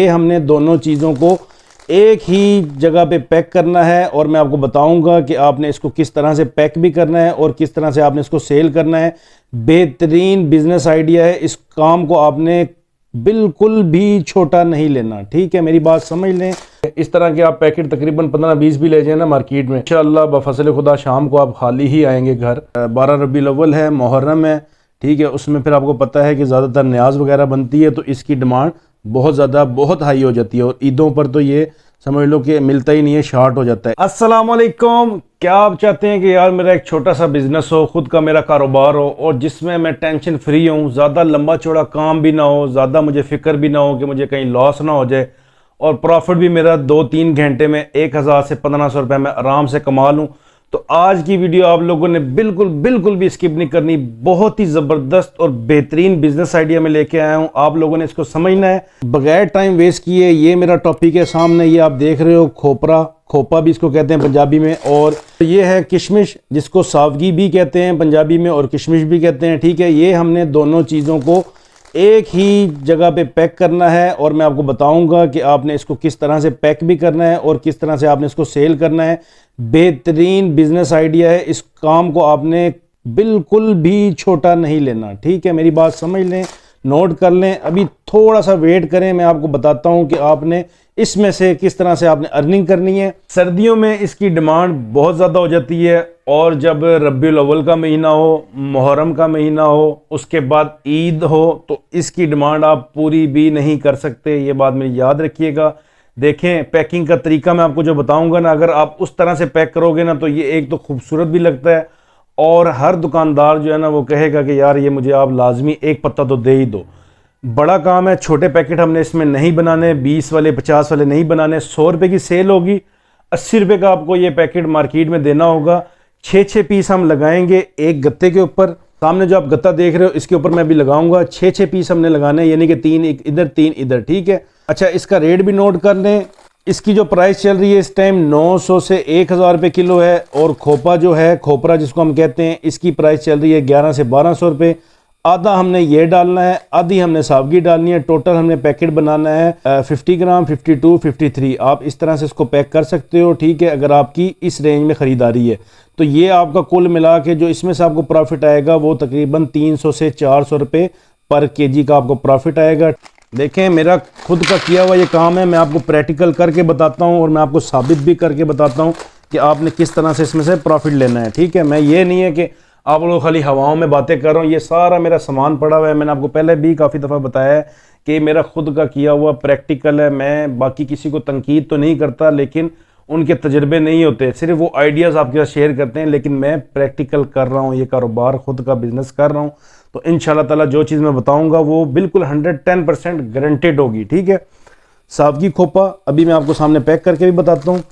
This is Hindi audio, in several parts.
ये हमने दोनों चीज़ों को एक ही जगह पे पैक करना है और मैं आपको बताऊंगा कि आपने इसको किस तरह से पैक भी करना है और किस तरह से आपने इसको सेल करना है। बेहतरीन बिजनेस आइडिया है, इस काम को आपने बिल्कुल भी छोटा नहीं लेना, ठीक है, मेरी बात समझ लें। इस तरह के आप पैकेट तकरीबन 15-20 भी ले जाए ना मार्केट में, इंशाअल्लाह बफज़ल खुदा शाम को आप खाली ही आएंगे घर। 12 रबीउल अव्वल है, मुहर्रम है, ठीक है, उसमें फिर आपको पता है कि ज़्यादातर न्याज वगैरह बनती है तो इसकी डिमांड बहुत ज़्यादा बहुत हाई हो जाती है और ईदों पर तो ये समझ लो कि मिलता ही नहीं है, शॉर्ट हो जाता है। अस्सलाम वालेकुम। क्या आप चाहते हैं कि यार मेरा एक छोटा सा बिजनेस हो, खुद का मेरा कारोबार हो और जिसमें मैं टेंशन फ्री हूँ, ज़्यादा लंबा चौड़ा काम भी ना हो, ज़्यादा मुझे फ़िक्र भी ना हो कि मुझे कहीं लॉस ना हो जाए और प्रॉफिट भी मेरा 2-3 घंटे में 1000 से 1500 रुपये में आराम से कमा लूँ। तो आज की वीडियो आप लोगों ने बिल्कुल भी स्किप नहीं करनी। बहुत ही ज़बरदस्त और बेहतरीन बिजनेस आइडिया में लेके आया हूँ, आप लोगों ने इसको समझना है बगैर टाइम वेस्ट किए। ये मेरा टॉपिक है सामने, ये आप देख रहे हो, खोपा भी इसको कहते हैं पंजाबी में, और ये है किशमिश जिसको सावगी भी कहते हैं पंजाबी में और किशमिश भी कहते हैं, ठीक है। ये हमने दोनों चीज़ों को एक ही जगह पे पैक करना है और मैं आपको बताऊंगा कि आपने इसको किस तरह से पैक भी करना है और किस तरह से आपने इसको सेल करना है। बेहतरीन बिजनेस आइडिया है, इस काम को आपने बिल्कुल भी छोटा नहीं लेना, ठीक है, मेरी बात समझ लें, नोट कर लें। अभी थोड़ा सा वेट करें, मैं आपको बताता हूं कि आपने इसमें से किस तरह से आपने अर्निंग करनी है। सर्दियों में इसकी डिमांड बहुत ज़्यादा हो जाती है और जब रबीउल अव्वल का महीना हो, मुहर्रम का महीना हो, उसके बाद ईद हो तो इसकी डिमांड आप पूरी भी नहीं कर सकते, ये बात मेरी याद रखिएगा। देखें, पैकिंग का तरीका मैं आपको जो बताऊंगा ना, अगर आप उस तरह से पैक करोगे ना तो ये एक तो खूबसूरत भी लगता है और हर दुकानदार जो है ना वो कहेगा कि यार ये मुझे आप लाजमी एक पत्ता तो दे ही दो। बड़ा काम है, छोटे पैकेट हमने इसमें नहीं बनाने, 20 वाले 50 वाले नहीं बनाने। 100 रुपये की सेल होगी, 80 रुपये का आपको ये पैकेट मार्केट में देना होगा। 6 पीस हम लगाएंगे एक गत्ते के ऊपर। सामने जो आप गत्ता देख रहे हो इसके ऊपर मैं भी लगाऊंगा। 6 पीस हमने लगाने, यानी कि 3 इधर 3 इधर, ठीक है। अच्छा, इसका रेट भी नोट कर लें। इसकी जो प्राइस चल रही है इस टाइम 900 से 1000 रुपये किलो है और खोपा जो है, खोपरा जिसको हम कहते हैं, इसकी प्राइस चल रही है 1100 से 1200 रुपये। आधा हमने ये डालना है, आधी हमने सावगी डालनी है। टोटल हमने पैकेट बनाना है 50 ग्राम, 52, 53। आप इस तरह से इसको पैक कर सकते हो, ठीक है, अगर आपकी इस रेंज में ख़रीदारी है तो ये आपका कुल मिला के जो इसमें से आपको प्रॉफिट आएगा वो तकरीबन 300 से 400 रुपये पर केजी का आपको प्रॉफिट आएगा। देखें, मेरा खुद का किया हुआ ये काम है, मैं आपको प्रैक्टिकल करके बताता हूँ और मैं आपको साबित भी करके बताता हूँ कि आपने किस तरह से इसमें से प्रॉफिट लेना है, ठीक है। मैं ये नहीं है कि आप लोग खाली हवाओं में बातें कर रहा हूँ, ये सारा मेरा सामान पड़ा हुआ है। मैंने आपको पहले भी काफ़ी दफ़ा बताया है कि मेरा खुद का किया हुआ प्रैक्टिकल है। मैं बाकी किसी को तनकीद तो नहीं करता, लेकिन उनके तजर्बे नहीं होते, सिर्फ वो आइडियाज़ आपके साथ शेयर करते हैं, लेकिन मैं प्रैक्टिकल कर रहा हूँ, ये कारोबार खुद का बिजनेस कर रहा हूँ। तो इंशाल्लाह ताला जो चीज़ मैं बताऊँगा वो बिल्कुल 110% गारंटेड होगी, ठीक है। सावगी खोपा अभी मैं आपको सामने पैक करके भी बताता हूँ।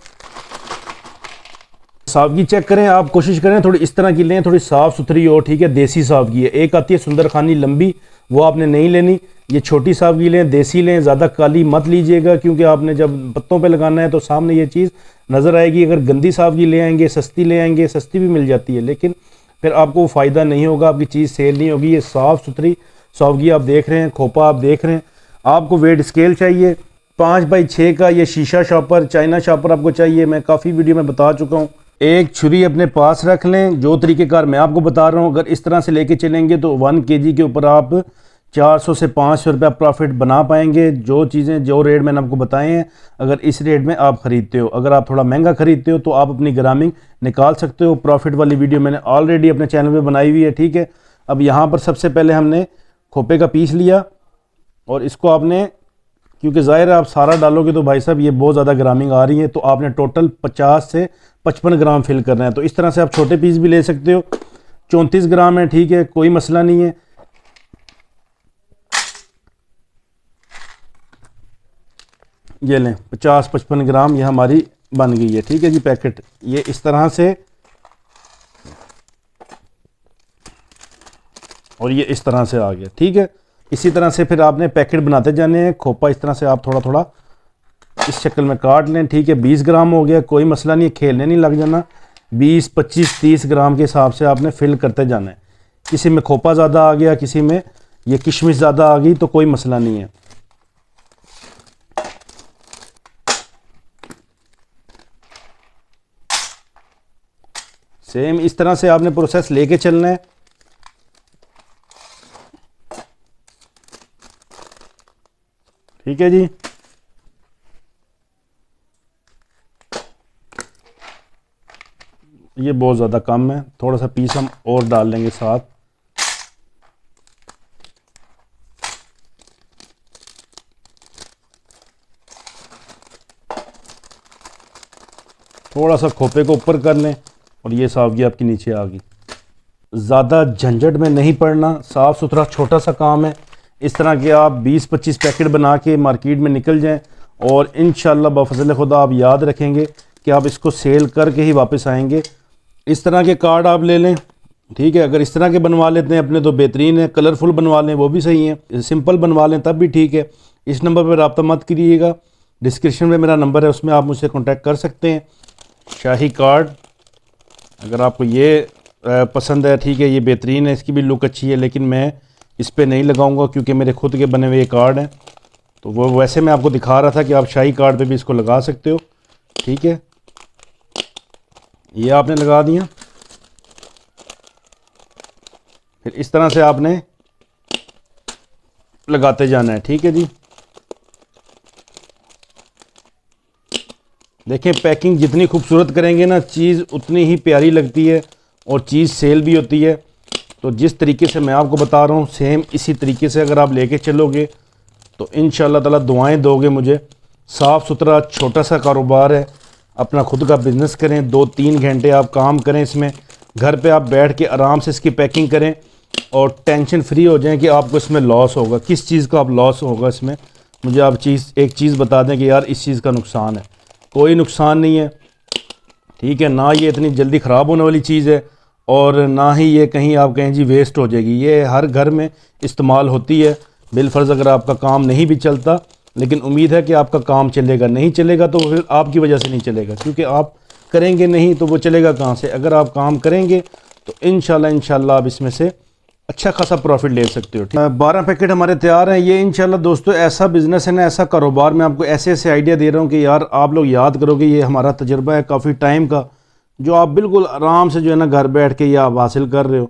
सावगी चेक करें, आप कोशिश करें थोड़ी इस तरह की लें, थोड़ी साफ़ सुथरी हो, ठीक है। देसी सावगी है, एक आती है सुंदरखानी लंबी, वो आपने नहीं लेनी। ये छोटी सावगी लें, देसी लें, ज़्यादा काली मत लीजिएगा क्योंकि आपने जब पत्तों पे लगाना है तो सामने ये चीज़ नज़र आएगी। अगर गंदी सावगी ले आएंगे, सस्ती ले आएंगे, सस्ती भी मिल जाती है, लेकिन फिर आपको फ़ायदा नहीं होगा, आपकी चीज़ सेल नहीं होगी। ये साफ़ सुथरी सावगी आप देख रहे हैं, खोपा आप देख रहे हैं। आपको वेट स्केल चाहिए 5x6 का, ये शीशा शॉपर, चाइना शॉपर आपको चाहिए, मैं काफ़ी वीडियो में बता चुका हूँ। एक छुरी अपने पास रख लें, जो तरीक़ेकार मैं आपको बता रहा हूँ, अगर इस तरह से लेके चलेंगे तो 1 kg के ऊपर आप 400 से 500 रुपया प्रॉफिट बना पाएंगे। जो चीज़ें जो रेट मैंने आपको बताए हैं, अगर इस रेट में आप ख़रीदते हो, अगर आप थोड़ा महंगा ख़रीदते हो तो आप अपनी ग्रामिंग निकाल सकते हो। प्रॉफिट वाली वीडियो मैंने ऑलरेडी अपने चैनल पे बनाई हुई है, ठीक है। अब यहाँ पर सबसे पहले हमने खोपे का पीस लिया और इसको आपने, क्योंकि ज़ाहिर है आप सारा डालोगे तो भाई साहब ये बहुत ज़्यादा ग्रामिंग आ रही है, तो आपने टोटल 50 से 55 ग्राम फिल करना है। तो इस तरह से आप छोटे पीस भी ले सकते हो। 34 ग्राम है, ठीक है, कोई मसला नहीं है। ये लें 50-55 ग्राम, ये हमारी बन गई है, ठीक है जी पैकेट। ये इस तरह से और ये इस तरह से आ गया, ठीक है। इसी तरह से फिर आपने पैकेट बनाते जाने हैं। खोपा इस तरह से आप थोड़ा थोड़ा इस शक्ल में काट लें, ठीक है। 20 ग्राम हो गया, कोई मसला नहीं है, खेलने नहीं लग जाना। 20, 25, 30 ग्राम के हिसाब से आपने फिल करते जाना है। किसी में खोपा ज़्यादा आ गया, किसी में ये किशमिश ज़्यादा आ गई तो कोई मसला नहीं है। सेम इस तरह से आपने प्रोसेस लेके चलना है। ठीक है जी। ये बहुत ज़्यादा कम है, थोड़ा सा पीस हम और डाल लेंगे साथ। थोड़ा सा खोपे को ऊपर कर लें और ये सावगी आपकी नीचे आ गई। ज़्यादा झंझट में नहीं पड़ना, साफ़ सुथरा छोटा सा काम है। इस तरह के आप 20-25 पैकेट बना के मार्केट में निकल जाएं और इंशाल्लाह बफज़ल खुदा आप याद रखेंगे कि आप इसको सेल करके ही वापस आएंगे। इस तरह के कार्ड आप ले लें, ठीक है। अगर इस तरह के बनवा लेते हैं अपने तो बेहतरीन है, कलरफुल बनवा लें वो भी सही है, सिंपल बनवा लें तब भी ठीक है। इस नंबर पर रब्ता मत करिएगा, डिस्क्रिप्शन में मेरा नंबर है, उसमें आप मुझसे कॉन्टैक्ट कर सकते हैं। शाही कार्ड अगर आपको ये पसंद है, ठीक है, ये बेहतरीन है, इसकी भी लुक अच्छी है, लेकिन मैं इस पर नहीं लगाऊंगा क्योंकि मेरे खुद के बने हुए कार्ड हैं। तो वो वैसे मैं आपको दिखा रहा था कि आप शाही कार्ड पे भी इसको लगा सकते हो। ठीक है, ये आपने लगा दिया। फिर इस तरह से आपने लगाते जाना है। ठीक है जी। देखें, पैकिंग जितनी खूबसूरत करेंगे ना, चीज़ उतनी ही प्यारी लगती है और चीज़ सेल भी होती है। तो जिस तरीके से मैं आपको बता रहा हूँ सेम इसी तरीके से अगर आप लेके चलोगे तो इंशाल्लाह ताला दुआएं दोगे मुझे। साफ़ सुथरा छोटा सा कारोबार है, अपना खुद का बिज़नेस करें, 2-3 घंटे आप काम करें इसमें, घर पे आप बैठ के आराम से इसकी पैकिंग करें और टेंशन फ्री हो जाएं कि आपको इसमें लॉस होगा। किस चीज़ का आप लॉस होगा इसमें, मुझे आप एक चीज़ बता दें कि यार इस चीज़ का नुकसान है। कोई नुकसान नहीं है, ठीक है। ना ये इतनी जल्दी ख़राब होने वाली चीज़ है और ना ही ये कहीं आप कहें जी वेस्ट हो जाएगी। ये हर घर में इस्तेमाल होती है। बिलफर्ज अगर आपका काम नहीं भी चलता, लेकिन उम्मीद है कि आपका काम चलेगा। नहीं चलेगा तो फिर आपकी वजह से नहीं चलेगा, क्योंकि आप करेंगे नहीं तो वो चलेगा कहाँ से। अगर आप काम करेंगे तो इंशाल्लाह आप इसमें से अच्छा खासा प्रॉफिट ले सकते हो। 12 पैकेट हमारे तैयार हैं। ये इंशाल्लाह दोस्तों ऐसा बिज़नेस है ना, ऐसा कारोबार, मैं आपको ऐसे ऐसे आइडिया दे रहा हूँ कि यार आप लोग याद करोगे। ये हमारा तजर्बा है काफ़ी टाइम का, जो आप बिल्कुल आराम से जो है ना घर बैठ के ये आप हासिल कर रहे हो।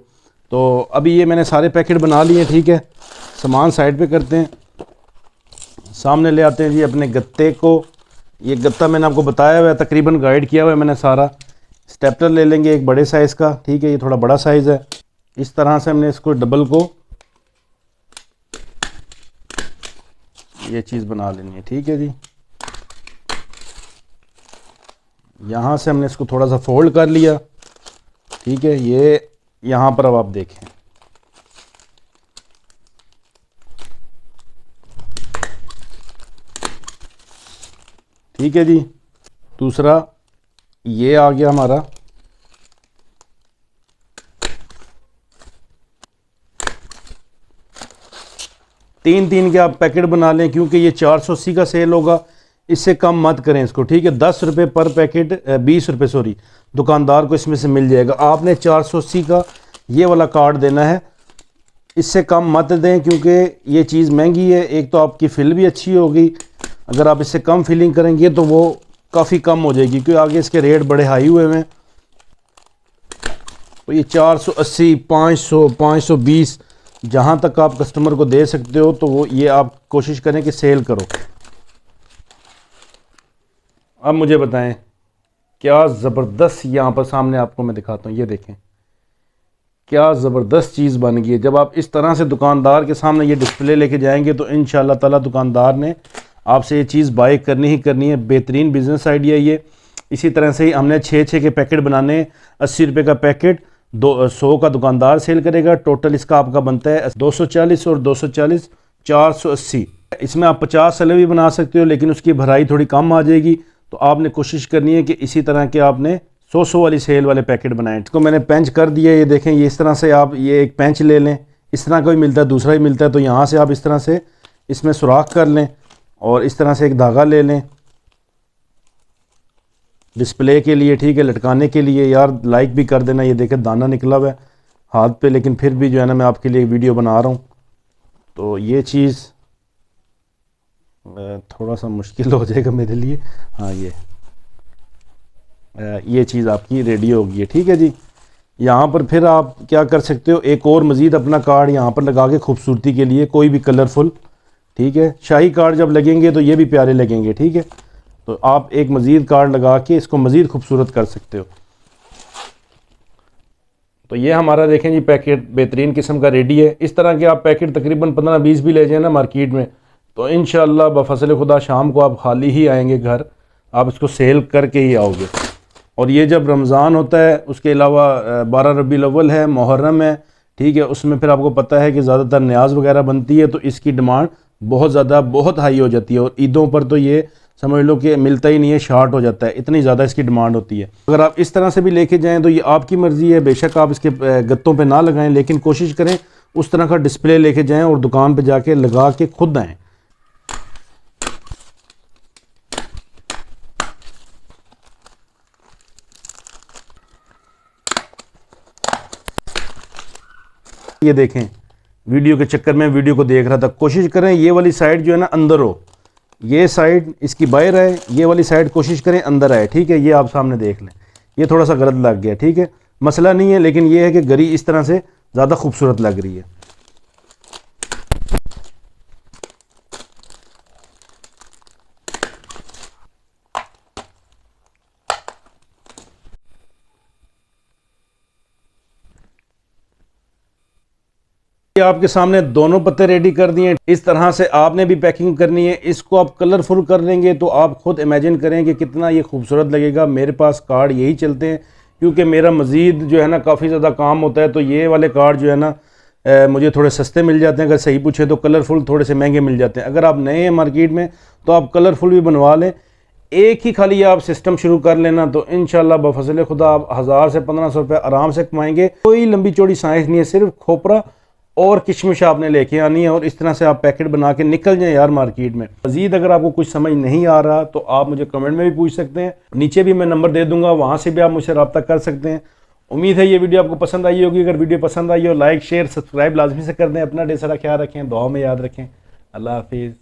तो अभी ये मैंने सारे पैकेट बना लिए, ठीक है। सामान साइड पे करते हैं, सामने ले आते हैं जी अपने गत्ते को। ये गत्ता मैंने आपको बताया हुआ है, तकरीबन गाइड किया हुआ है मैंने सारा। स्टेपलर ले लेंगे एक बड़े साइज़ का, ठीक है, ये थोड़ा बड़ा साइज़ है। इस तरह से हमने इसको डबल को ये चीज़ बना लेनी है, ठीक है जी। यहाँ से हमने इसको थोड़ा सा फोल्ड कर लिया, ठीक है। ये यहाँ पर अब आप देखें, ठीक है जी। दूसरा ये आ गया हमारा, तीन के आप पैकेट बना लें, क्योंकि ये 480 का सेल होगा, इससे कम मत करें इसको, ठीक है। 10 रुपये पर पैकेट, 20 रुपये सॉरी, दुकानदार को इसमें से मिल जाएगा। आपने 480 का ये वाला कार्ड देना है, इससे कम मत दें, क्योंकि ये चीज़ महंगी है। एक तो आपकी फिल भी अच्छी होगी, अगर आप इससे कम फिलिंग करेंगे तो वो काफ़ी कम हो जाएगी, क्योंकि आगे इसके रेट बड़े हाई हुए हैं। तो ये 480, 500, 520 जहाँ तक आप कस्टमर को दे सकते हो, तो वो ये आप कोशिश करें कि सेल करो। अब मुझे बताएं, क्या ज़बरदस्त यहाँ पर सामने आपको मैं दिखाता हूँ, ये देखें क्या ज़बरदस्त चीज़ बन गई है। जब आप इस तरह से दुकानदार के सामने ये डिस्प्ले लेके जाएंगे तो इंशाल्लाह ताला दुकानदार ने आपसे ये चीज़ बाय करनी ही करनी है। बेहतरीन बिज़नेस आइडिया ये। इसी तरह से ही हमने 6 के पैकेट बनाने, 80 रुपये का पैकेट, 100 का दुकानदार सेल करेगा। टोटल इसका आपका बनता है 240 और 240 480। इसमें आप 50 वाले भी बना सकते हो, लेकिन उसकी भराई थोड़ी कम आ जाएगी। तो आपने कोशिश करनी है कि इसी तरह के आपने 100 वाली सेल वाले पैकेट बनाएं। इसको मैंने पेंच कर दिया, ये देखें। ये इस तरह से आप ये एक पेंच ले लें, इस तरह का भी मिलता है, दूसरा भी मिलता है। तो यहाँ से आप इस तरह से इसमें सुराख कर लें और इस तरह से एक धागा ले लें डिस्प्ले के लिए, ठीक है, लटकाने के लिए। यार लाइक भी कर देना। ये देखें दाना निकला हुआ है हाथ पे, लेकिन फिर भी जो है ना मैं आपके लिए वीडियो बना रहा हूँ। तो ये चीज़ थोड़ा सा मुश्किल हो जाएगा मेरे लिए। हाँ, ये चीज़ आपकी रेडी हो गई है, ठीक है जी। यहाँ पर फिर आप क्या कर सकते हो, एक और मज़ीद अपना कार्ड यहाँ पर लगा के खूबसूरती के लिए, कोई भी कलरफुल, ठीक है। शाही कार्ड जब लगेंगे तो ये भी प्यारे लगेंगे, ठीक है। तो आप एक मज़ीद कार्ड लगा के इसको मज़ीद खूबसूरत कर सकते हो। तो ये हमारा देखें जी पैकेट बेहतरीन किस्म का रेडी है। इस तरह के आप पैकेट तकरीबन 15-20 भी ले जाए ना मार्केट में, तो इंशाअल्लाह बफज़ल खुदा शाम को आप खाली ही आएंगे घर, आप इसको सेल करके ही आओगे। और ये जब रमज़ान होता है, उसके अलावा 12 रबीउल अव्वल है, मुहर्रम है, ठीक है, उसमें फिर आपको पता है कि ज़्यादातर न्याज वगैरह बनती है, तो इसकी डिमांड बहुत ज़्यादा बहुत हाई हो जाती है। और ईदों पर तो ये समझ लो कि मिलता ही नहीं है, शार्ट हो जाता है, इतनी ज़्यादा इसकी डिमांड होती है। अगर आप इस तरह से भी लेके जाएँ तो ये आपकी मर्ज़ी है, बेशक आप इसके गत्तों पे ना लगाएं, लेकिन कोशिश करें उस तरह का डिस्प्ले लेके जाएं और दुकान पे जाके लगा के खुद आएँ। ये देखें, वीडियो के चक्कर में वीडियो को देख रहा था, कोशिश करें ये वाली साइड जो है ना अंदर हो, ये साइड इसकी बाहर है, ये वाली साइड कोशिश करें अंदर आए, ठीक है। ये आप सामने देख लें, ये थोड़ा सा गलत लग गया, ठीक है, मसला नहीं है, लेकिन ये है कि गरी इस तरह से ज़्यादा खूबसूरत लग रही है। आपके सामने दोनों पत्ते रेडी कर दिए। इस तरह से आपने भी पैकिंग करनी है। इसको आप कलरफुल कर लेंगे तो आप खुद इमेजिन करें कि कितना ये खूबसूरत लगेगा। मेरे पास कार्ड यही चलते हैं, क्योंकि मेरा मज़ीद जो है ना काफ़ी ज़्यादा काम होता है, तो ये वाले कार्ड जो है ना मुझे थोड़े सस्ते मिल जाते हैं, अगर सही पूछे तो कलरफुल थोड़े से महंगे मिल जाते हैं। अगर आप नए हैं मार्केट में तो आप कलरफुल भी बनवा लें। एक ही खाली आप सिस्टम शुरू कर लेना तो इंशाल्लाह बफज़ल खुदा आप 1000 से 1500 रुपये आराम से कमाएंगे। कोई लंबी चौड़ी साइंस नहीं है, सिर्फ खोपरा और किशमिश आपने लेके आनी है और इस तरह से आप पैकेट बना के निकल जाएं यार मार्केट में। मज़ीद अगर आपको कुछ समझ नहीं आ रहा तो आप मुझे कमेंट में भी पूछ सकते हैं, नीचे भी मैं नंबर दे दूंगा, वहाँ से भी आप मुझसे रब्ता कर सकते हैं। उम्मीद है ये वीडियो आपको पसंद आई होगी। अगर वीडियो पसंद आई हो लाइक शेयर सब्सक्राइब लाजमी से कर दें। अपना ढेर सारा ख्याल रखें, दुआ में याद रखें। अल्लाह हाफिज़।